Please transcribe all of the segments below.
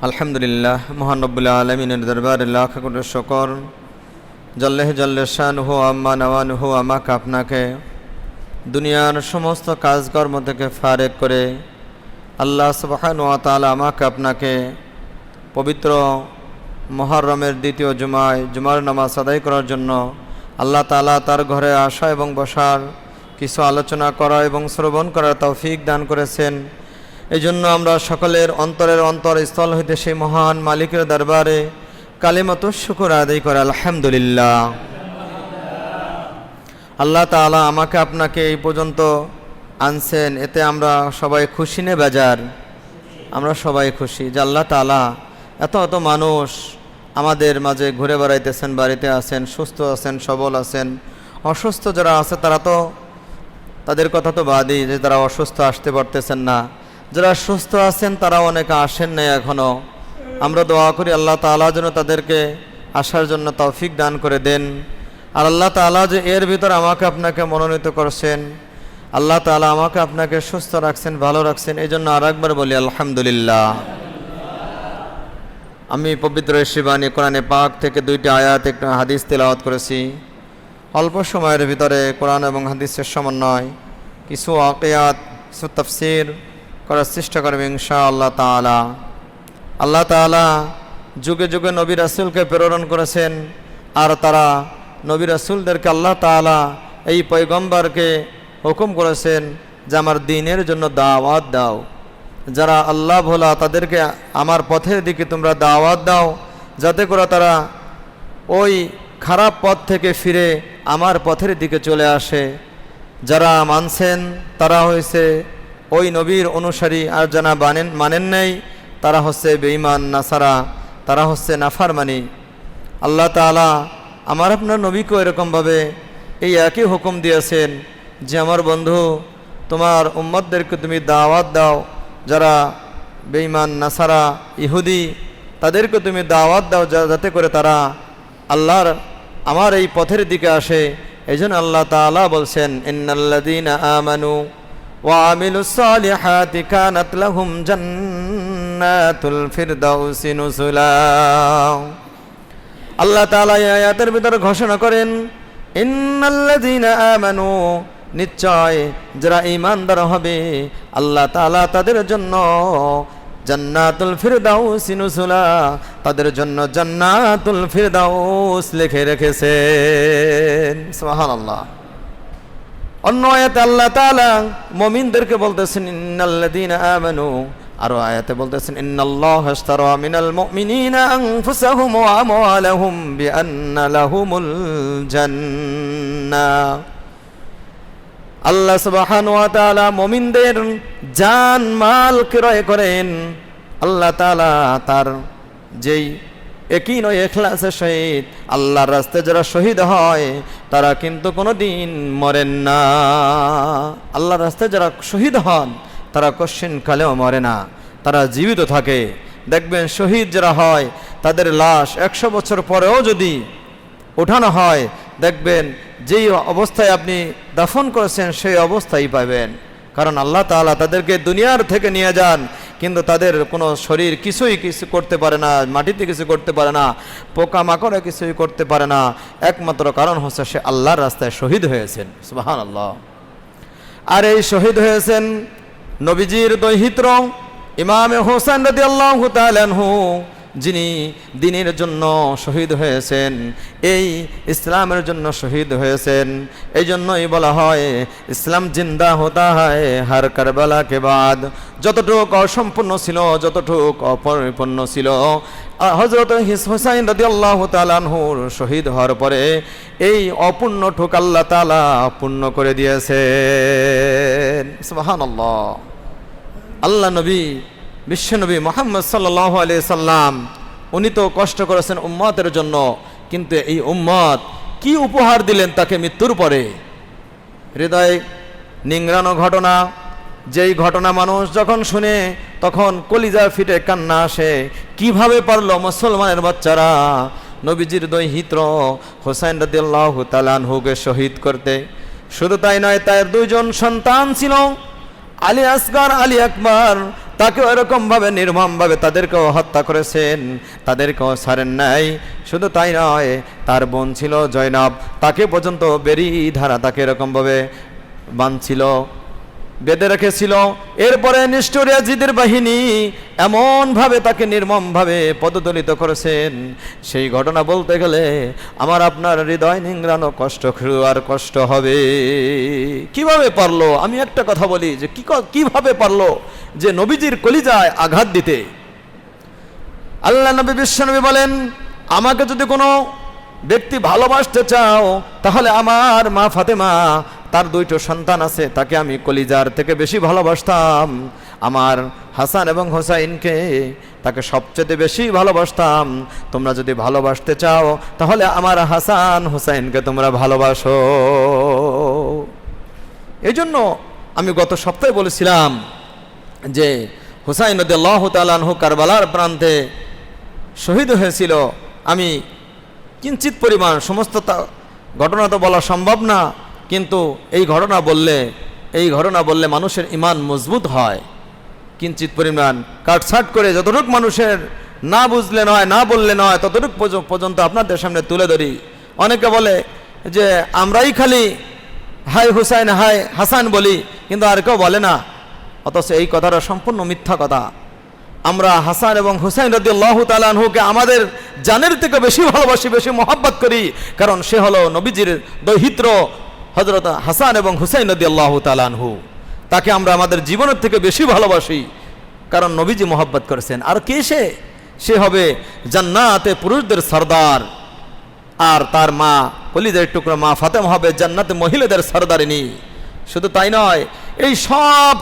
আলহামদুলিল্লাহ, মহান রব্বুল আলামিনের দরবারে লাখ কোটি শুকর। জল্লে শানুহু আম্মা নওয়ানুহু, আমাকে আপনাকে দুনিয়ার সমস্ত কাজকর্ম থেকে ফারেক করে আল্লাহ সুবহানাহু ওয়া তাআলা আমাকে আপনাকে পবিত্র মুহররমের দ্বিতীয় জুমার নামাজ আদায় করার জন্য আল্লাহ তাআলা তার ঘরে আসা এবং বসার, কিছু আলোচনা করা এবং শ্রবণ করার তৌফিক দান করেছেন। এই জন্য আমরা সকলের অন্তরস্থল হইতে সেই মহান মালিকের দরবারে কালিমাতু শুকর আদায় করে আলহামদুলিল্লাহ। আল্লাহ তাআলা আমাকে আপনাকে এই পর্যন্ত আনছেন, এতে আমরা সবাই খুশি নে বেজার? আমরা সবাই খুশি যে আল্লাহ তাআলা এত মানুষ আমাদের মাঝে ঘুরে বেড়াইতেছেন, বাড়িতে আছেন, সুস্থ আছেন, সবল আছেন। অসুস্থ যারা আছে তারা তো তাদের কথা তো বাদই, যে তারা অসুস্থ আসতে পারতেছেন না। যারা সুস্থ আছেন তারা অনেকে আসেন নাই এখনও। আমরা দোয়া করি আল্লাহ তাআলা যেন তাদেরকে আসার জন্য তৌফিক দান করে দেন। আর আল্লাহ তাআলা যে এর ভিতর আমাকে আপনাকে মনোনীত করছেন, আল্লাহ তাআলা আমাকে আপনাকে সুস্থ রাখছেন, ভালো রাখছেন, এই জন্য আর একবার বলি আলহামদুলিল্লাহ। আমি পবিত্র শিবানী কোরআনে পাক থেকে 2টি আয়াত, একটা হাদিস তেলাওয়াত করেছি। অল্প সময়ের ভিতরে কোরআন এবং হাদিসের সমন্বয় কিছু ওয়াকিয়াত, কিছু তাফসীর করার চেষ্টা করবে ইনশাআল্লাহ তাআলা। আল্লাহ তাআলা যুগে যুগে নবী রাসূলকে প্রেরণ করেছেন, আর তারা নবী রাসূলদেরকে আল্লাহ তাআলা এই পয়গম্বরকে হুকুম করেছেন যে আমার দ্বীনের জন্য দাওয়াত দাও। যারা আল্লাহ ভোলা তাদেরকে আমার পথের দিকে তোমরা দাওয়াত দাও, যাতে করে তারা ওই খারাপ পথ থেকে ফিরে আমার পথের দিকে চলে আসে। যারা মানছেন তারা হয়েছে ওই নবীর অনুসারী, আর যারা মানেন নাই তারা হচ্ছে বেঈমান নাসারা, তারা হচ্ছে নাফরমানি। আল্লাহ তাআলা আমার আপনার নবীকেও এরকমভাবে এই একই হুকুম দিয়েছেন যে আমার বন্ধু তোমার উম্মতদেরকে তুমি দাওয়াত দাও, যারা বেঈমান নাসারা ইহুদি তাদেরকে তুমি দাওয়াত দাও, যাতে করে তারা আল্লাহর আমার এই পথের দিকে আসে। এই জন্য আল্লাহ তাআলা বলছেন ইন্নাল্লাযীনা আমানু ওয়া আমিলুস সালিহাতি কানাত লাহুম জান্নাতুল ফিরদাউসি নুজুলা। আল্লাহ তাআলা এই আয়াতের ভিতরে ঘোষণা করেন ইন্নাল্লাযীনা আমানু, নিশ্চয় যারা ঈমানদার হবে আল্লাহ তাআলা তাদের জন্য জান্নাতুল ফিরদাউসি নুজুলা, তাদের জন্য জান্নাতুল ফিরদাউস লিখে রেখেছেন। সুবহানাল্লাহ। অন্য আয়াতে আল্লাহ তাআলা মুমিনদেরকে বলতেছেন ইন্নাল্লাযীনা আমানু, আর আয়াতে বলতেছেন ইন্নাল্লাহা আশতারা মিনাল মুমিনিনা আনফুসাহুম ওয়া আমওয়ালাহুম বিআন্না লাহুমুল জান্নাহ। আল্লাহ সুবহানাহু ওয়া তাআলা মুমিনদের জান মাল ক্রয় করেন। আল্লাহ তাআলা তার যেই ইয়াকিন ও ইখলাসের সহিত আল্লাহর রাস্তায় যারা শহীদ হয় তারা কিন্তু কোনোদিন মরেন না। আল্লাহর রাস্তায় যারা শহীদ হন তারা কোশ্চিন কালেও মরে না, তারা জীবিত থাকে। দেখবেন শহীদ যারা হয় তাদের লাশ 100 বছর পরেও যদি ওঠানো হয়, দেখবেন যেই অবস্থায় আপনি দাফন করেছেন সেই অবস্থায় পাবেন। কারণ আল্লাহ তাআলা তাদেরকে দুনিয়ার থেকে নিয়ে যান, কিন্তু তাদের কোনো শরীর কিছুই কিছু করতে পারে না, মাটিতে কিছু করতে পারে না, পোকামাকড়ে কিছুই করতে পারে না। একমাত্র কারণ হচ্ছে সে আল্লাহর রাস্তায় শহীদ হয়েছেন। সুবহানাল্লাহ। আর এই শহীদ হয়েছেন নবীজির দৌহিত্র ইমাম হোসেন রাদিয়াল্লাহু তাআলা আনহু, যিনি দ্বীনের জন্য শহীদ হয়েছেন, এই ইসলামের জন্য শহীদ হয়েছেন। এই জন্যই বলা হয় ইসলাম জিন্দা হতা হয় হর কারবালা কে বাদ। যতটুকু অসম্পূর্ণ ছিল, যতটুকু অপরিপূর্ণ ছিল, হযরত হুসাইন রাদিয়াল্লাহু তাআলা আনহুর শহীদ হওয়ার পরে এই অপূর্ণটুকু আল্লাহ তাআলা পূর্ণ করে দিয়েছেন। সুবহানাল্লাহ। আল্লাহ নবী বিশ্বনবী মুহাম্মদ সাল্লাল্লাহু আলাইহি সাল্লাম, উনি তো কষ্ট করেছেন উম্মতের জন্য, কিন্তু এই উম্মত কি উপহার দিলেন তাকে মৃত্যুর পরে? হৃদয় নিংড়ানো ঘটনা, যেই ঘটনা মানুষ যখন শুনে তখন কলিজা ফিটে কান্না আসে। কিভাবে পারলো মুসলমানের বাচ্চারা নবীজির দৌহিত্র হোসেন রাদিয়াল্লাহু তাআলা আনহুকে শহীদ করতে? শুধু তাই নয়, তার 2 জন সন্তান ছিল, আলী আসগর, আলী আকবর। তাকে এরকমভাবে নির্মমভাবে তাদেরকেও হত্যা করেছেন, তাদেরকেও ছাড়েন নাই। শুধু তাই নয়, তার বোন ছিল জয়নব, তাকে পর্যন্ত বেরি ধারা তাকে এরকমভাবে বাঁধছিল, বেঁধে রেখেছিল। এরপরে নিষ্ঠুর ইয়াজিদের বাহিনী এমনভাবে তাকে নির্মমভাবে পদদলিত করেছেন, সেই ঘটনা বলতে গেলে আমার আপনার হৃদয় নিংড়ানো কষ্ট আর কষ্ট হবে। কিভাবে পারলো, আমি একটা কথা বলি যে কিভাবে পারলো যে নবীজির কলিজায় আঘাত দিতে। আল্লাহ নবী বিশ্বনবী বলেন, আমাকে যদি কোনো ব্যক্তি ভালোবাসতে চাও তাহলে আমার মা ফাতেমা, তার দুইটো সন্তান আছে, তাকে আমি কলিজার থেকে বেশি ভালোবাসতাম। আমার হাসান এবং হোসাইনকে তাকে সবচেয়ে বেশি ভালোবাসতাম। তোমরা যদি ভালোবাসতে চাও তাহলে আমার হাসান হোসাইনকে তোমরা ভালোবাসো। এই জন্য আমি গত সপ্তাহে বলেছিলাম যে হুসাইন রাদিয়াল্লাহু তাআলা আনহু কারবালার প্রান্তে শহীদ হয়েছিল। আমি কিঞ্চিত পরিমাণ সমস্ত ঘটনা তো বলা সম্ভব না, কিন্তু এই ঘটনা বললে মানুষের ঈমান মজবুত হয়। কিঞ্চিত পরিমাণ কাটছাট করে যতটুকু মানুষের না বুঝলে নয়, না বললে নয়, ততটুকু পর্যন্ত আপনাদের সামনে তুলে ধরি। অনেকে বলে যে আমরাই খালি হাই হুসাইন হাই হাসান বলি, কিন্তু আর কেউ বলে না, অথচ এই কথাটা সম্পূর্ণ মিথ্যা কথা। আমরা হাসান এবং হুসাইন রাদিয়াল্লাহু তাআলা আনহুকে আমাদের জানের থেকে বেশি ভালোবাসি, বেশি মহব্বত করি, কারণ সে হলো নবীজির দৌহিত্র হযরত হাসান এবং হুসাইন রাদিয়াল্লাহু তাআলা আনহু। তাকে আমরা আমাদের জীবনের থেকে বেশি ভালোবাসি, কারণ নবীজি মহব্বত করেছেন। আর কে সে হবে জান্নাতে পুরুষদের সরদার, আর তার মা কলিজার টুকরো মা ফাতেমা হবে জান্নাতে মহিলাদের সরদারিনী। শুধু তাই নয়, এই সব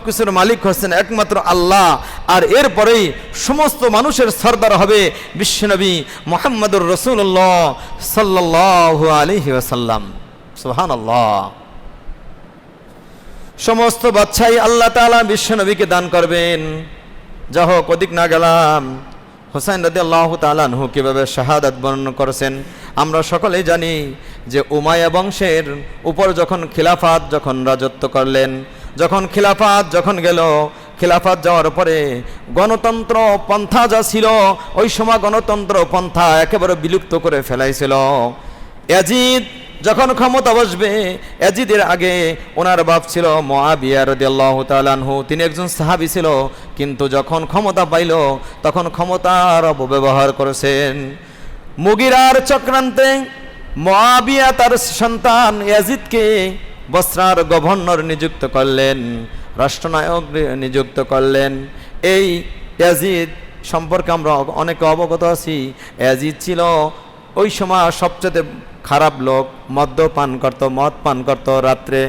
কিছুর মালিক হচ্ছেন একমাত্র আল্লাহ। আর এরপরেই সমস্ত মানুষের সরদার হবে বিশ্বনবী মুহাম্মদুর রাসূলুল্লাহ সাল্লাল্লাহু আলাইহি ওয়াসাল্লাম। সুবহানাল্লাহ। সমস্ত বাদশাহী আল্লাহ তাআলা বিশ্বনবীকে দান করবেন। যা হোক, অধিক না গেলাম। হুসাইন রাদিয়াল্লাহু তাআলা আনহু কিভাবে শাহাদাত বরণ করেছেন আমরা সকলেই জানি। যে উমাইয়া বংশের উপর যখন রাজত্ব করলেন, যখন গেল, খিলাফাত যাওয়ার পরে গণতন্ত্র পন্থা যা ছিল, ওই সময় গণতন্ত্র পন্থা একেবারে বিলুপ্ত করে ফেলাইছিল। ইয়াজিদ যখন ক্ষমতা বসবে, ইয়াজিদের আগে ওনার বাপ ছিল মুআবিয়া রাদিয়াল্লাহু তাআলা আনহু, তিনি একজন সাহাবী ছিল, কিন্তু যখন ক্ষমতা পাইল তখন ক্ষমতার অপব্যবহার করেছেন। মুগিরার চক্রান্তে মুআবিয়া তার সন্তান ইয়াজিদকে বসরার গভর্নর নিযুক্ত করলেন, রাষ্ট্রনায়ক নিযুক্ত করলেন। এই ইয়াজিদ সম্পর্কে আমরা অনেকে অবগত আছি। ইয়াজিদ ছিল ওই সময় সবচেয়ে খারাপ লোক, মদ পান করত রাত্রে।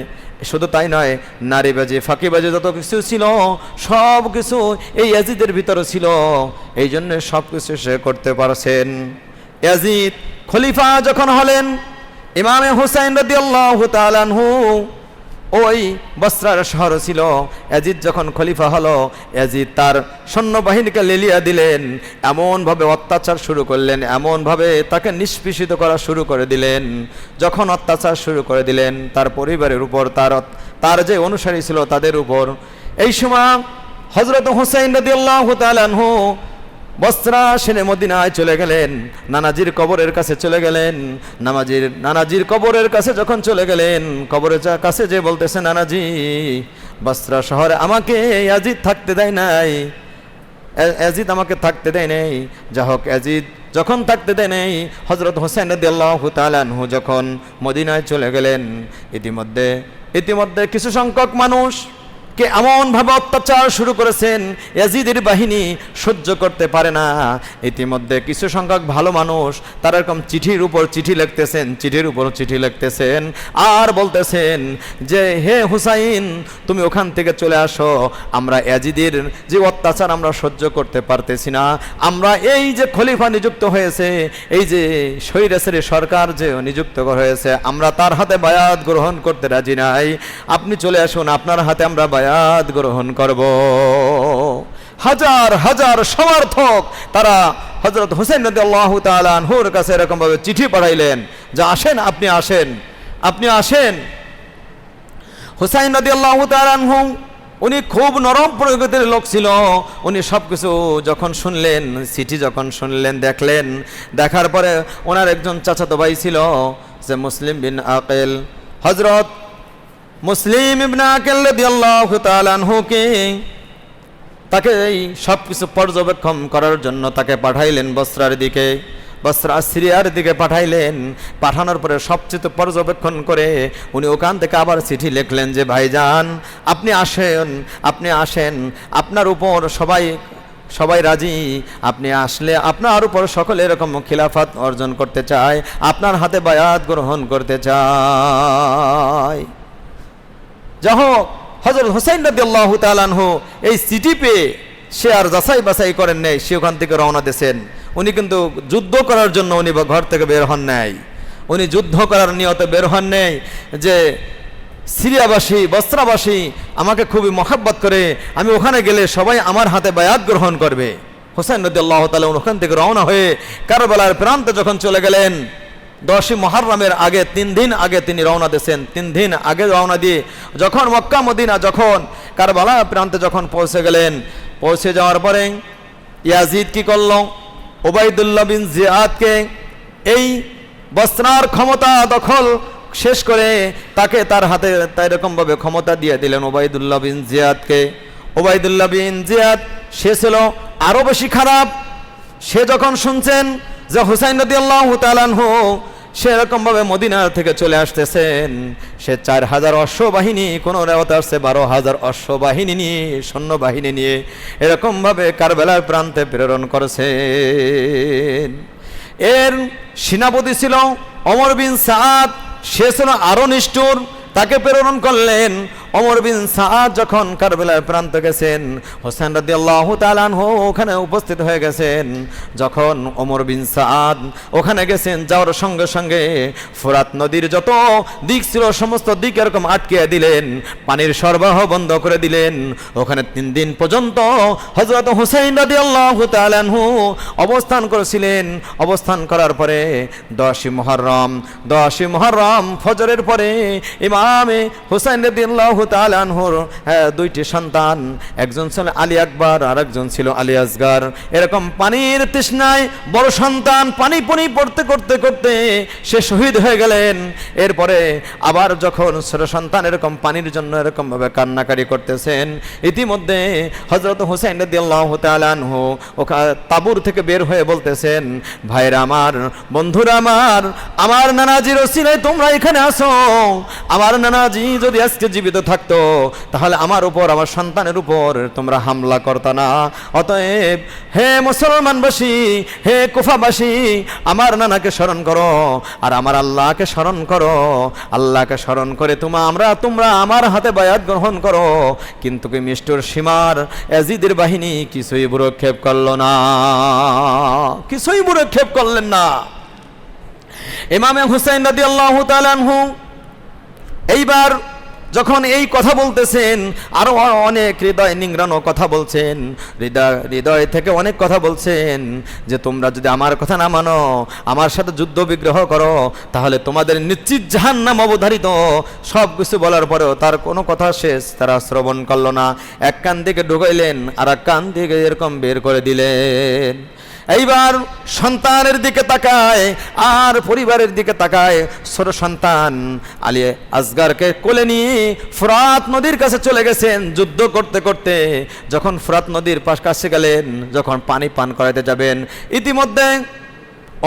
শুধু তাই নয়, নারীবাজি, ফাঁকিবাজি যত কিছু ছিল সব কিছু এই ইয়াজিদের ভিতরে ছিল। এই জন্য সব কিছু সে করতে পারছেন। ইয়াজিদ খলিফা যখন হলেন, ইমামে হুসাইন রাদিয়াল্লাহু তাআলা আনহু ওই বসরার শহর ছিল। ইয়াজিদ যখন খলিফা হলো, ইয়াজিদ তার সৈন্যবাহিনীকে লেলিয়ে দিলেন, এমনভাবে অত্যাচার শুরু করলেন, এমনভাবে তাকে নিষ্পেষিত করা শুরু করে দিলেন। যখন অত্যাচার শুরু করে দিলেন তার পরিবারের উপর, তার যে অনুসারী ছিল তাদের উপর, এই সময় হযরত হুসাইন রাদিয়াল্লাহু তাআলা আনহু বসরা সেনে মদিনায় চলে গেলেন, নানাজির কবরের কাছে চলে গেলেন। নানাজির কবরের কাছে যখন চলে গেলেন, কবরের কাছে যে বলতেছে, নানাজি, বসরা শহরে আমাকে ইয়াজিদ থাকতে দেয় নাই, ইয়াজিদ আমাকে থাকতে দেয় নাই। যা হোক, ইয়াজিদ যখন থাকতে দেয় নাই, হযরত হুসাইন রাদিয়াল্লাহু তাআলা আনহু যখন মদিনায় চলে গেলেন, ইতিমধ্যে কিছু সংখ্যক মানুষ কে এমনভাবে অত্যাচার শুরু করেছেন, ইয়াজিদের বাহিনী সহ্য করতে পারে না। ইতিমধ্যে কিছু সংখ্যক ভালো মানুষ তারা এরকম চিঠির উপর চিঠি লিখতেছেন আর বলতেছেন যে, হে হুসাইন, তুমি ওখান থেকে চলে আসো, আমরা ইয়াজিদের যে অত্যাচার আমরা সহ্য করতে পারতেছি না। আমরা এই যে খলিফা নিযুক্ত হয়েছে, এই যে স্বৈরাচারী সরকার যে নিযুক্ত হয়েছে, আমরা তার হাতে বায়াত গ্রহণ করতে রাজি নাই। আপনি চলে আসুন, আপনার হাতে আমরা বায়াত গ্রহণ করব। হাজার হাজার সমর্থক তারা হযরত হুসাইন রাদিয়াল্লাহু তাআলা আনহুর কাছে এরকম ভাবে চিঠি পাঠাইলেন যে, আসেন, আপনি আসেন। হুসাইন রাদিয়াল্লাহু তাআলা আনহু উনি খুব নরম প্রকৃতির লোক ছিল। উনি সব কিছু যখন শুনলেন, চিঠি যখন শুনলেন, দেখলেন, দেখার পরে ওনার একজন চাচাতো ভাই ছিল যে মুসলিম বিন আকিল, হযরত মুসলিম ইবনে আকিল রাদিয়াল্লাহু তাআলা আনহুকে তাকে এই সব কিছু পর্যবেক্ষণ করার জন্য তাকে পাঠাইলেন বসরার দিকে, বসরা সিরিয়ার দিকে পাঠাইলেন। পাঠানোর পরে সবচেয়ে পর্যবেক্ষণ করে উনি ওখান থেকে আবার চিঠি লিখলেন যে ভাইজান আপনি আসেন, আপনি আসেন, আপনার উপর সবাই রাজি, আপনি আসলে আপনার উপর সকলে এরকম খিলাফত অর্জন করতে চায়, আপনার হাতে বায়াত গ্রহণ করতে চায়। যাই হোক, হযরত হুসাইন রাদিয়াল্লাহু তাআলা আনহু এই চিঠি পেয়ে সে আর যাচাই বাছাই করেন নাই, সে ওখান থেকে রওনা দিয়েছেন। উনি কিন্তু যুদ্ধ করার জন্য উনি ঘর থেকে বের হন নাই, উনি যুদ্ধ করার নিয়তে বের হন নাই যে সিরিয়াবাসী বসরাবাসী আমাকে খুবই মহব্বত করে, আমি ওখানে গেলে সবাই আমার হাতে বায়াত গ্রহণ করবে। হুসাইন রাদিয়াল্লাহু তাআলা ওখান থেকে রওনা হয়ে কারবালার প্রান্তে যখন চলে গেলেন, 10ই মুহররমের আগে 3 দিন আগে তিনি রওনা দিয়েছেন। 3 দিন আগে রওনা দিয়ে যখন মক্কা মদিনা যখন কারবালা প্রান্তে যখন পৌঁছে গেলেন, পৌঁছে যাওয়ার পরে ইয়াজিদ কি করল, ওবাইদুল্লাহ বিন জিয়াদকে এই বসরার ক্ষমতা দখল শেষ করে তাকে তার হাতে এরকমভাবে ক্ষমতা দিয়ে দিলেন ওবাইদুল্লাহ বিন জিয়াদকে। ওবাইদুল্লাহ বিন জিয়াদ সে ছিল আরো বেশি খারাপ। সে যখন শুনছেন যে হুসাইন রাদিয়াল্লাহু তাআলা আনহু সে এরকমভাবে মদিনার থেকে চলে আসতেছেন, সে 4000 অশ্ববাহিনী, কোনো রেওয়াতে আসছে 12000 অশ্ববাহিনী নিয়ে, সৈন্যবাহিনী নিয়ে এরকমভাবে কারবালার প্রান্তে প্রেরণ করেছেন। এর সেনাপতি ছিল ওমর বিন সাআদ, সে ছিল আরো নিষ্ঠুর, তাকে প্রেরণ করলেন। ওমর বিন সাআদ যখন কারবালার প্রান্তে গেছেন, হুসাইন রাদিয়াল্লাহু তাআলা আনহু ওখানে উপস্থিত হয়ে গেছেন। যখন ওমর বিন সাআদ ওখানে গেছেন, যাওয়ার সঙ্গে সঙ্গে ফোরাত নদীর যত দিক ছিল সমস্ত দিক এরকম আটকে দিলেন, পানির সরবরাহ বন্ধ করে দিলেন। ওখানে 3 দিন পর্যন্ত হযরত হুসাইন রাদিয়াল্লাহু তাআলা আনহু অবস্থান করেছিলেন। অবস্থান করার পরে 10ই মুহররম ফজরের পরে ইমামে হুসাইন রাদিয়াল্লাহু তাআলা আনহুর 2টি সন্তান, একজন ছিল আলী আকবর আর একজন ছিল আলী আসগর, এরকম পানির তৃষ্ণায় বড় সন্তান পানি পড়তে করতে করতে সে শহীদ হয়ে গেলেন। এরপরে আবার যখন ছোট সন্তান এরকম পানির জন্য এরকম ভাবে কান্নাকারি করতেছেন, ইতিমধ্যে হযরত হুসাইন রাদিয়াল্লাহু তাআলা আনহু তাবুর থেকে বের হয়ে বলতেছেন, ভাইরা আমার, বন্ধুরা আমার নানাজির ওসিলায় তোমরা এখানে আসো। আমার নানাজি যদি আজকে জীবিত থাকতো তাহলে আমার উপর, আমার সন্তানের উপর তোমরা হামলা করতা না। অতএব হে মুসলমানবাসী, হে কুফাবাসী, আমার নানাকে স্মরণ করো আর আমার আল্লাহকে স্মরণ করো। আল্লাহকে স্মরণ করে তোমরা আমার হাতে বায়াত গ্রহণ করো। কিন্তু কি মিষ্টুর সীমার ইয়াজিদের বাহিনী কিছুই ভ্রুক্ষেপ করল না, কিছুই ভ্রুক্ষেপ করলেন না। ইমামে হুসাইন রাদিয়াল্লাহু তাআলা আনহু এইবার যখন এই কথা বলতেছেন, আরো অনেক হৃদয় নিংড়ানো কথা বলছেন, হৃদয় থেকে অনেক কথা বলছেন যে তোমরা যদি আমার কথা না মানো, আমার সাথে যুদ্ধ বিগ্রহ করো, তাহলে তোমাদের নিশ্চিত জাহান্নাম অবধারিত। সব কিছু বলার পরেও তার কোনো কথা শেষ তারা শ্রবণ করল না। এক কান থেকে ঢুকাইলেন আর এক কান থেকে এরকম বের করে দিলেন। এইবার সন্তানের দিকে তাকায় আর পরিবারের দিকে তাকায়। ছোট সন্তান আলী আসগরকে কোলে নিয়ে ফোরাত নদীর কাছে চলে গেছেন যুদ্ধ করতে করতে। যখন ফোরাত নদীর কাছে গেলেন, যখন পানি পান করাতে যাবেন, ইতিমধ্যে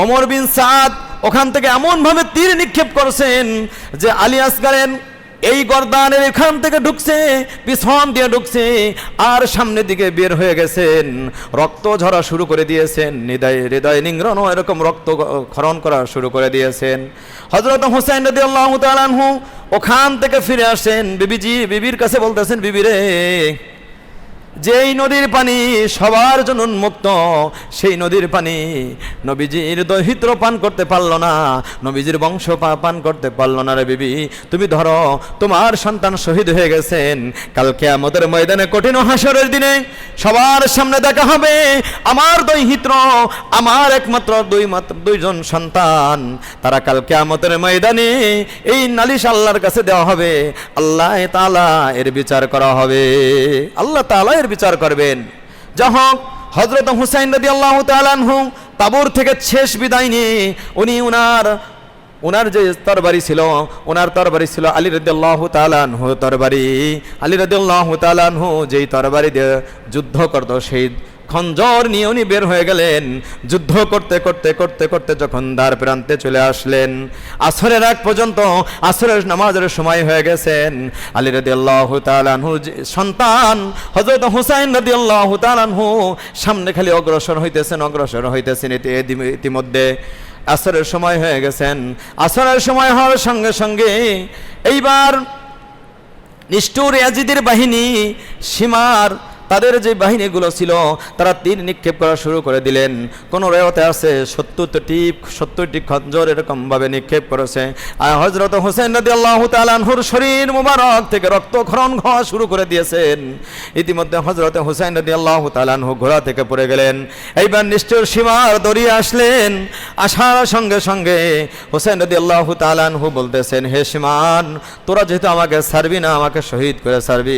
ওমর বিন সাআদ ওখান থেকে এমনভাবে তীর নিক্ষেপ করেছেন যে আলী আসগরের এই গর্দানের এখান থেকে ঢুকছে, পিছন দিয়ে ঢুকছে আর সামনের দিকে বের হয়ে গেছেন। রক্ত ঝরা শুরু করে দিয়েছেন, হৃদয় নিংড়ানো এরকম রক্ত ক্ষরণ করা শুরু করে দিয়েছেন। হযরত হুসাইন রাদিয়াল্লাহু তাআলা আনহু ওখান থেকে ফিরে আসেন। বিবির কাছে বলতেছেন, বিবি রে, যেই নদীর পানি সবার জন্য উন্মুক্ত, সেই নদীর পানি নবীজির দহিত্র পান করতে পারল না, নবীজির বংশ পান করতে পারল না। রে বিবি, তুমি ধরো তোমার সন্তান শহীদ হয়ে গেছেন, কাল কিয়ামতের ময়দানে কঠিন হাসরের দিনে সবার সামনে দেখা হবে আমার দহিত্র, আমার একমাত্র দুইজন সন্তান, তারা কাল কিয়ামতের ময়দানে এই নালিশ আল্লাহর কাছে দেওয়া হবে, আল্লাহ তাআলা এর বিচার করা হবে, আল্লাহ তাআলা এর বিচার করবেন। যা হোক, হযরত হুসাইন রাদিয়াল্লাহু তাআলা আনহু তাবুর থেকে শেষ বিদায় নিয়ে উনি ওনার যে তরবারি ছিল, ওনার তরবারি ছিল আলী রাদিয়াল্লাহু তাআলা আনহু তরবারি। আলী রাদিয়াল্লাহু তাআলা আনহু যেই তরবারি দিয়ে যুদ্ধ করত, সেই খঞ্জর নিয়ে উনি বের হয়ে গেলেন। যুদ্ধ করতে করতে করতে করতে যখন দ্বার প্রান্তে চলে আসলেন, আসরের আগ পর্যন্ত, আসরের নামাজের সময় হয়ে গেছেন, আলী রাদিয়াল্লাহু তাআলা আনহুর সন্তান হযরত হুসাইন রাদিয়াল্লাহু তাআলা আনহু সামনে খালি অগ্রসর হইতেছেন। ইতিমধ্যে আসরের সময় হয়ে গেছেন। আসরের সময় হওয়ার সঙ্গে সঙ্গে এইবার নিষ্ঠুর ইয়াজিদের বাহিনী, সীমার তাদের যে বাহিনীগুলো ছিল, তারা তীর নিক্ষেপ করা শুরু করে দিলেন। কোন রেওয়াতে আছে 70টি খঞ্জর এরকমভাবে নিক্ষেপ করেছে। আর হযরত হুসাইন রাদিয়াল্লাহু তাআলা আনহুর শরীর মুবারক থেকে রক্তক্ষরণ হওয়া শুরু করে দিয়েছেন। ইতিমধ্যে হযরত হুসাইন রাদিয়াল্লাহু তাআলা আনহু ঘোড়া থেকে পড়ে গেলেন। এইবার নিষ্ঠুর সীমার দৌড়িয়ে আসলেন। আসার সঙ্গে সঙ্গে হুসাইন রাদিয়াল্লাহু তাআলা আনহু বলতেছেন, হে সীমান, তোরা যেহেতু আমাকে ছাড়বি না, আমাকে শহীদ করে ছাড়বি,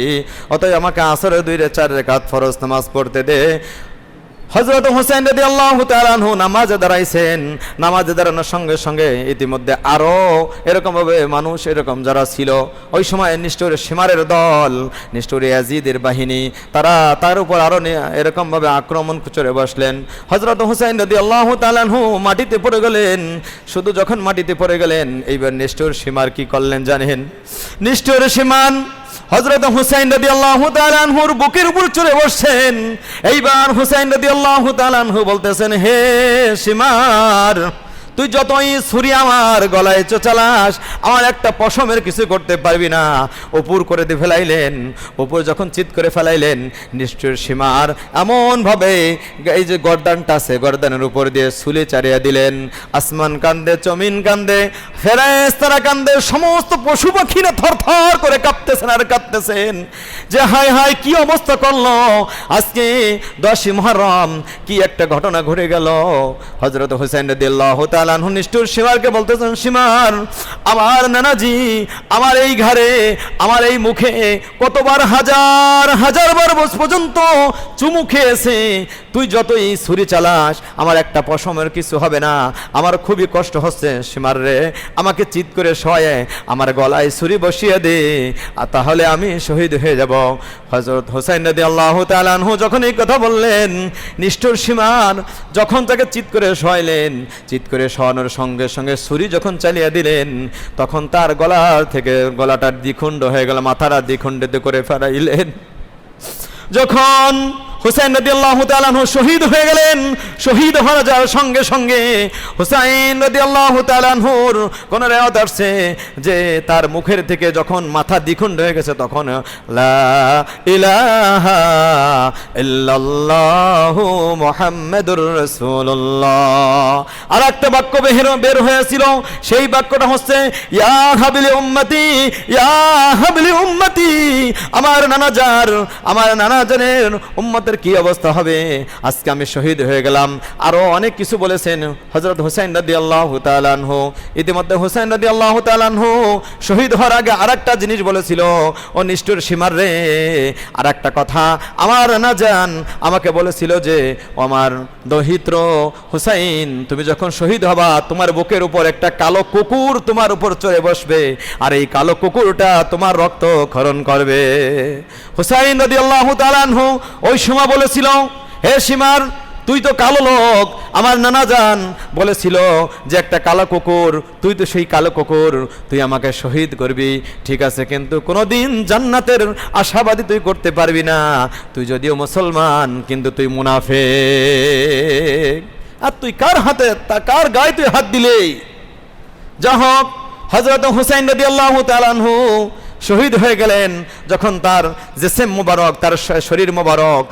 অতএব আমাকে আসরের 2-4 রাকাত ফরজ নামাজ পড়তে দে। হযরত হুসাইন রাদিয়াল্লাহু তাআলা আনহু নামাজে দাঁড়াইছেন। নামাজে দাঁড়ানোর সঙ্গে সঙ্গে ইতিমধ্যে আরো এরকমভাবে মানুষ এরকম যারা ছিল, ওই সময় নিষ্ঠুর সীমারের দল, নিষ্ঠুর ইয়াজিদের বাহিনী, তারা তার উপর আরো এরকমভাবে আক্রমণ করে বসলেন। হযরত হুসাইন রাদিয়াল্লাহু তাআলা আনহু মাটিতে পড়ে গেলেন। শুধু যখন মাটিতে পড়ে গেলেন, এইবার নিষ্ঠুর সীমার কি করলেন জানেন? নিষ্ঠুর সীমান হযরত হুসাইন রাদিয়াল্লাহু তাআলা আনহুর বুকের উপর চড়ে বসছেন। এইবার হুসাইন রাদিয়াল্লাহু তাআলা আনহু বলতেছেন, হে সীমার, তুই যতই ছুরি আমার গলায় চালাস, আমার একটা পশমের কিছু করতে পারবি না। উপর করে দিয়ে ফেলাইলেন। উপর যখন চিৎ করে ফেলাইলেন, নিষ্ঠুর সীমার এমনভাবে এই যে গর্দানটা আছে, গর্দানের উপর দিয়ে ছুলে চারিয়া দিলেন। আসমান কান্দে, জমিন কান্দে, ফেরেশতারা কান্দে, সমস্ত পশু পাখিরা থরথর করে কাঁপতেছেন আর কাঁপতেছেন যে হায় হায়, কি অবস্থা করলো আজকে 10ই মুহররম, কি একটা ঘটনা ঘটে গেল। হযরত হুসাইন রাদিয়াল্লাহু তাআলা আনহু নিষ্ঠুর সীমারকে বলতেছেন, সীমার, আমার নানাজি আমার এই ঘাড়ে, আমার এই মুখে কতবার হাজার বার পর্যন্ত চুমু খেয়েছে। তুই যতই ছুরি চালাস, আমার একটা পশমের কিছু হবে না। আমার খুবই কষ্ট হচ্ছে সীমার রে, আমাকে চিৎ করে শোয়ে আমার গলায় ছুরি বসিয়ে দে, আর তাহলে আমি শহীদ হয়ে যাব। হযরত হুসাইন রাদিয়াল্লাহু তাআলা আনহু যখন এই কথা বললেন, নিষ্ঠুর সীমার যখন তাকে চিৎ করে শোয়াইলেন, চিৎ করে শোয়ানোর সঙ্গে সঙ্গে ছুরি যখন চালিয়ে দিলেন, তখন তার গলা থেকে গলাটা দ্বিখণ্ড হয়ে গেল, মাথাটা দ্বিখণ্ডিত করে ফেলাইলেন। যখন হুসাইন রাদিয়াল্লাহু তাআলা আনহু শহীদ হয়ে গেলেন, শহীদ হয়ে যাওয়ার সঙ্গে সঙ্গে হুসাইন রাদিয়াল্লাহু তাআলা আনহুর কোন রিওয়ায়াত আছে যে তার মুখের থেকে যখন মাথা দ্বিখণ্ড হয়ে গেছে, তখন লা ইলাহা ইল্লাল্লাহু মুহাম্মাদুর রাসূলুল্লাহ আর একটা বাক্য বের হয়েছিল। সেই বাক্যটা হচ্ছে ইয়া হাবিলি উম্মতি, ইয়া হাবিলি উম্মতি, আমার নানাজানের উম্মত কি অবস্থা হবে, আজকে আমি শহীদ হয়ে গেলাম। আরো অনেক কিছু বলেছেন হযরত হুসাইন রাদিয়াল্লাহু তাআলা আনহু। ইতিমধ্যে হুসাইন রাদিয়াল্লাহু তাআলা আনহু শহীদ হওয়ার আগে আরেকটা জিনিস বলেছিল, ও নিষ্ঠুর সীমার রে, আরেকটা কথা আমার না জান আমাকে বলেছিল যে, আমার দহিত্র হুসাইন, তুমি যখন শহীদ হবা, তোমার বুকের উপর একটা কালো কুকুর তোমার উপর চড়ে বসবে, আর এই কালো কুকুরটা তোমার রক্ত ক্ষরণ করবে। হুসাইন রাদিয়াল্লাহু তাআলা আনহু ওই সময় বলেছিল, হে সীমার, তুই তো কালো লোক, আমার নানা জান বলেছিল যে একটা কালো কুকুর, তুই তো সেই কালো কুকুর, তুই আমাকে শহীদ করবি, ঠিক আছে, কিন্তু কোনোদিন জান্নাতের আশাবাদী তুই করতে পারবি না। তুই যদিও মুসলমান, কিন্তু তুই মুনাফিক। আর তুই কার গায়ে তুই হাত দিলে? যা হোক, হযরত হুসাইন রাদিয়াল্লাহু তাআলা আনহু শহীদ হয়ে গেলেন। যখন তার জিসম মোবারক, তার শরীর মোবারক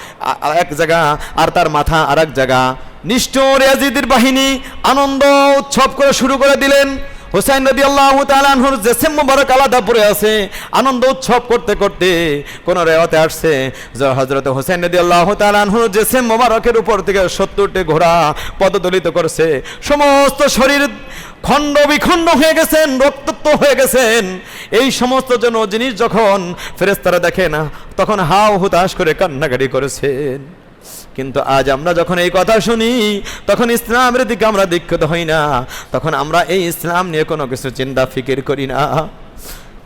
এক জায়গা আর তার মাথা আর এক জায়গা, নিষ্ঠুর ইয়াজিদের বাহিনী আনন্দ উৎসব করে শুরু করে দিলেন। হুসাইন রাদিয়াল্লাহু তাআলা আনহুর জিসম মোবারক আলাদা পড়ে আছে, আনন্দ উৎসব করতে করতে কোন রিওয়ায়াতে আসছে যে হযরত হুসাইন রাদিয়াল্লাহু তাআলা আনহুর জিসম মোবারকের উপর থেকে 70টি ঘোড়া পদদলিত করছে, সমস্ত শরীর খণ্ড বিখণ্ড হয়ে গেছেন, রক্তাক্ত হয়ে গেছেন। এই সমস্ত জিনিস যখন ফেরেশতারা দেখে না, তখন হাউ হুতাশ করে কান্নাকাটি করেছেন। কিন্তু আজ আমরা যখন এই কথা শুনি, তখন ইসলামের দিকে আমরা দীক্ষিত হই না, তখন আমরা এই ইসলাম নিয়ে কোনো কিছু চিন্তা ফিকির করি না।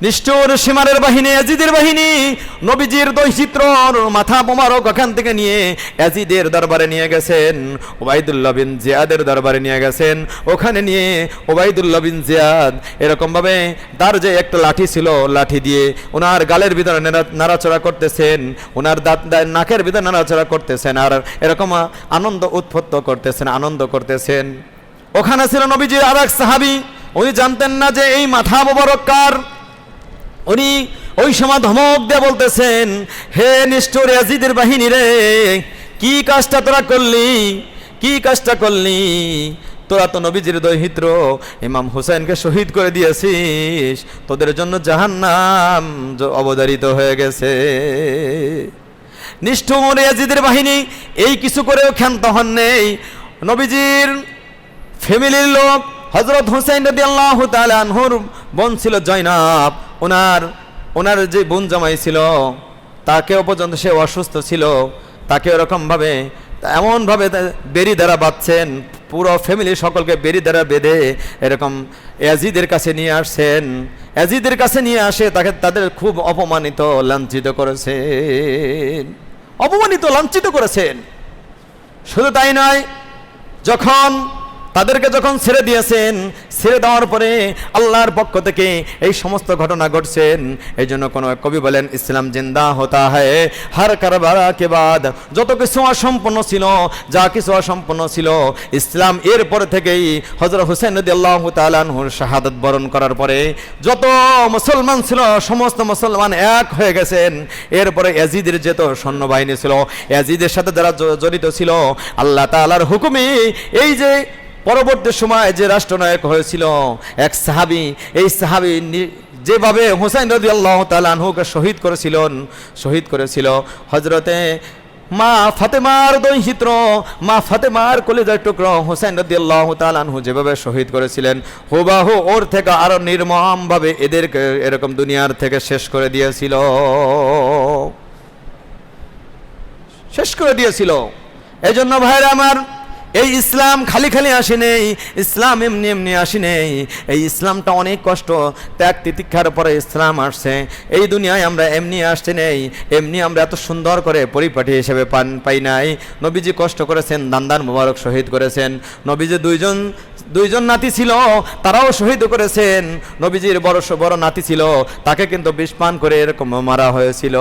নিষ্ঠুর সীমারের বাহিনী, ইয়াজিদের বাহিনী নবীজির দৈহিত্রর মাথা মোবারক ওখান থেকে নিয়ে ইয়াজিদের দরবারে নিয়ে গেছেন, উবাইদুল্লাহ বিন জিয়াদের দরবারে নিয়ে গেছেন। ওখানে নিয়ে উবাইদুল্লাহ বিন জিয়াদ এরকমভাবে তার যে একটা লাঠি ছিল, লাঠি দিয়ে ওনার গালের ভিতরে নাড়াচড়া করতেছেন, ওনার নাকের ভিতরে নাড়াচড়া করতেছেন, আর এরকম আনন্দ উৎপত্ত করতেছেন, আনন্দ করতেছেন। ওখানে ছিল নবীজির আর এক সাহাবী, উনি জানতেন না যে এই মাথা মোবারক কার। উনি ওই সময় ধমক দিয়ে বলতেছেন, হে নিষ্ঠুর ইয়াজিদের বাহিনী রে, কি কাজটা তোরা করলি, কি কাজটা করলি? তোরা তো নবীজির দৌহিত্র ইমাম হুসাইনকে শহীদ করে দিয়েছিস, তোদের জন্য জাহান্নাম অবধারিত হয়ে গেছে। নিষ্ঠুর ইয়াজিদের বাহিনী এই কিছু করেও ক্ষান্ত হন নেই। নবীজির ফ্যামিলির লোক হযরত হুসাইন রাদিয়াল্লাহু তাআলা আনহুর বোন ছিল জয়নাব, ওনার যে বোন জামাই ছিল, তাকেও পর্যন্ত সে অসুস্থ ছিল, তাকে এরকমভাবে এমনভাবে বেড়ি দ্বারা বাঁধছেন, পুরো ফ্যামিলি সকলকে বেড়ি দ্বারা বেঁধে এরকম ইয়াজিদের কাছে নিয়ে আসছেন। ইয়াজিদের কাছে নিয়ে আসে তাদের খুব অপমানিত লাঞ্ছিত করেছেন, অপমানিত লাঞ্ছিত করেছেন। শুধু তাই নয়, তাদেরকে যখন ছেড়ে দিয়েছেন, ছেড়ে দেওয়ার পরে আল্লাহর পক্ষ থেকে এই সমস্ত ঘটনা ঘটছেন। এই জন্য কোনো কবি বলেন, ইসলাম জিন্দা হতা হ্যায় হর কারবালা কে বাদ। যত কিছু অসম্পূর্ণ ছিল, যা কিছু অসম্পূর্ণ ছিল, ইসলাম এরপর থেকেই হযরত হুসাইন রাদিয়াল্লাহু তাআলা আনহুর শাহাদাত বরণ করার পরে যত মুসলমান ছিল, সমস্ত মুসলমান এক হয়ে গেছেন। এরপরে ইয়াজিদের যত সৈন্যবাহিনী ছিল, ইয়াজিদের সাথে যারা জড়িত ছিল, আল্লাহ তাআলার হুকুমে এই যে পরবর্তী সময় যে রাষ্ট্রনায়ক হয়েছিল এক সাহাবী, এই সাহাবী যেভাবে হুসাইন রাদিয়াল্লাহু তাআলা আনহুকে শহীদ করেছিল হযরতে মা ফাতেমার দৌহিত্র, মা ফাতেমার কলিজার টুকরো হুসাইন রাদিয়াল্লাহু তাআলা আনহু যেভাবে শহীদ করেছিলেন, হুবাহু ওর থেকে আরো নির্মমভাবে এদেরকে এরকম দুনিয়ার থেকে শেষ করে দিয়েছিল। এই জন্য ভাইরা আমার, এই ইসলাম খালি খালি আসে নেই, ইসলাম এমনি এমনি আসে নেই। এই ইসলামটা অনেক কষ্ট ত্যাগ তিতিক্ষার পরে ইসলাম আসছে। এই দুনিয়ায় আমরা এমনি আসতে নেই, এমনি আমরা এত সুন্দর করে পরিপাটি হিসেবে পাই নাই। নবীজি কষ্ট করেছেন, দান্দান মুবারক শহীদ করেছেন। নবীজি দুইজন নাতি ছিল, তারাও শহীদ করেছেন। নবীজির বড় নাতি ছিল, তাকে কিন্তু বিষ পান করে এরকম মারা হয়েছিল,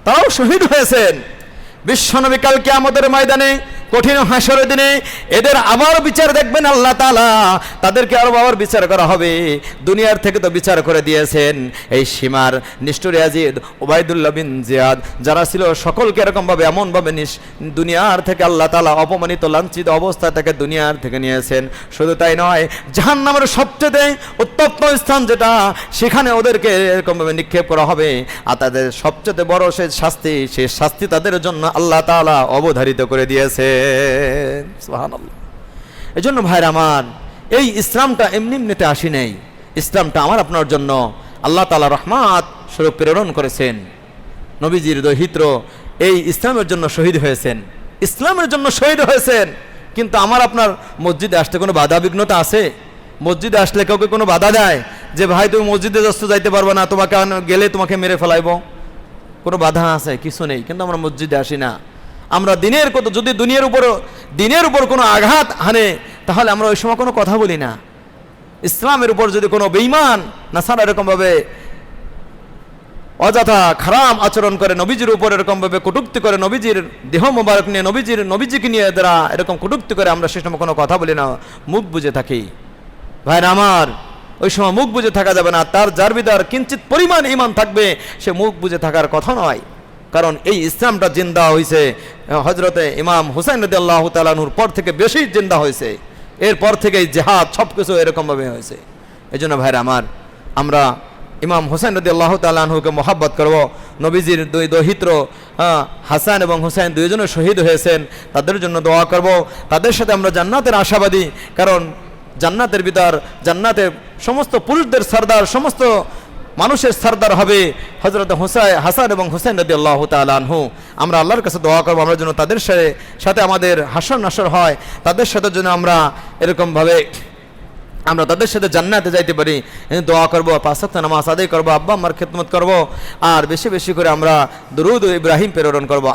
তারাও শহীদ হয়েছেন। বিশ্বনবী কাল কিয়ামতের ময়দানে, কঠিন হাসরের দিনে এদের আবার বিচার দেখবেন আল্লাহ তাআলা, তাদেরকে আবার বিচার করা হবে। দুনিয়ার থেকে তো বিচার করে দিয়েছেন। এই সীমার নিষ্ঠুর ইয়াজিদ, উবাইদুল্লাহ বিন জিয়াদ যারা ছিল, সকলকে এরকমভাবে এমনভাবে দুনিয়ার থেকে আল্লাহ তাআলা অপমানিত লাঞ্ছিত অবস্থা থেকে দুনিয়ার থেকে নিয়েছেন। শুধু তাই নয়, জাহান্নামের সবচেয়ে উত্তপ্ত স্থান যেটা, সেখানে ওদেরকে এরকমভাবে নিক্ষেপ করা হবে। আর তাদের সবচেয়ে বড় সেই শাস্তি তাদের জন্য আল্লাহ তাআলা অবধারিত করে দিয়েছে। সুবহানাল্লাহ। এই জন্য ভাইরা আমার, এই ইসলামটা এমনি এমনিতে আসি নাই। ইসলামটা আমার আপনার জন্য আল্লাহ তাআলা রহমত স্বরূপ প্রেরণ করেছেন। নবীজির দৌহিত্র এই ইসলামের জন্য শহীদ হয়েছেন, ইসলামের জন্য শহীদ হয়েছেন। কিন্তু আমার আপনার মসজিদে আসতে কোনো বাধা বিঘ্নতা আছে? মসজিদে আসলে কাউকে কোনো বাধা দেয় যে ভাই তুমি মসজিদে যাইতে পারবে না, তোমাকে গেলে তোমাকে মেরে ফেলাইব? কোনো বাধা আছে? কিছু নেই। কিন্তু আমরা মসজিদে আসি না। আমরা যদি দিনের উপর কোনো আঘাত হানে, তাহলে আমরা ওই সময় কোনো কথা বলি না। ইসলামের উপর যদি কোনো বেঈমান নাসারা এরকমভাবে অযথা খারাপ আচরণ করে, নবীজির উপর এরকমভাবে কটূক্তি করে, নবীজির দেহ মোবারক নিয়ে, নবীজিকে নিয়ে যারা এরকম কটূক্তি করে, আমরা সে সময় কোনো কথা বলি না, মুখ বুজে থাকি। ভাইরা আমার, ওই সময় মুখ বুজে থাকা যাবে না। তার যার ভিতর কিঞ্চিত পরিমাণ ঈমান থাকবে সে মুখ বুজে থাকার কথা নয়, কারণ এই ইসলামটা জিন্দা হয়েছে হজরতে ইমাম হুসাইন রাদিয়াল্লাহু তাআলা আনহুর পর থেকে বেশি জিন্দা হয়েছে, এরপর থেকে জিহাদ সব কিছু এরকমভাবে হয়েছে। এই জন্য ভাইরা আমার, আমরা ইমাম হুসাইন রাদিয়াল্লাহু তাআলা আনহুকে মহাব্বত করব। নবীজির দুই দহিত্র হাসান এবং হুসাইন দুইজনে শহীদ হয়েছেন, তাদের জন্য দোয়া করব। তাদের সাথে আমরা জান্নাতের আশাবাদী, কারণ জান্নাতের ভিতর জান্নাতের সমস্ত পুরুষদের সরদার, সমস্ত মানুষের সরদার হবে হযরত হাসান এবং হুসাইন রাদিয়াল্লাহু তাআলা আনহু। আমরা আল্লাহর কাছে দোয়া করব আমরা যেন তাদের সাথে আমাদের হাসর নাসর হয়, তাদের সাথে যেন আমরা এরকমভাবে আমরা তাদের সাথে জান্নাতে যাইতে পারি। দোয়া করব, 5 ওয়াক্ত নামাজ আদায় করব, আব্বা আম্মার খেদমত করব, আর বেশি বেশি করে আমরা দুরূদ ও ইব্রাহিম প্রেরণ করব।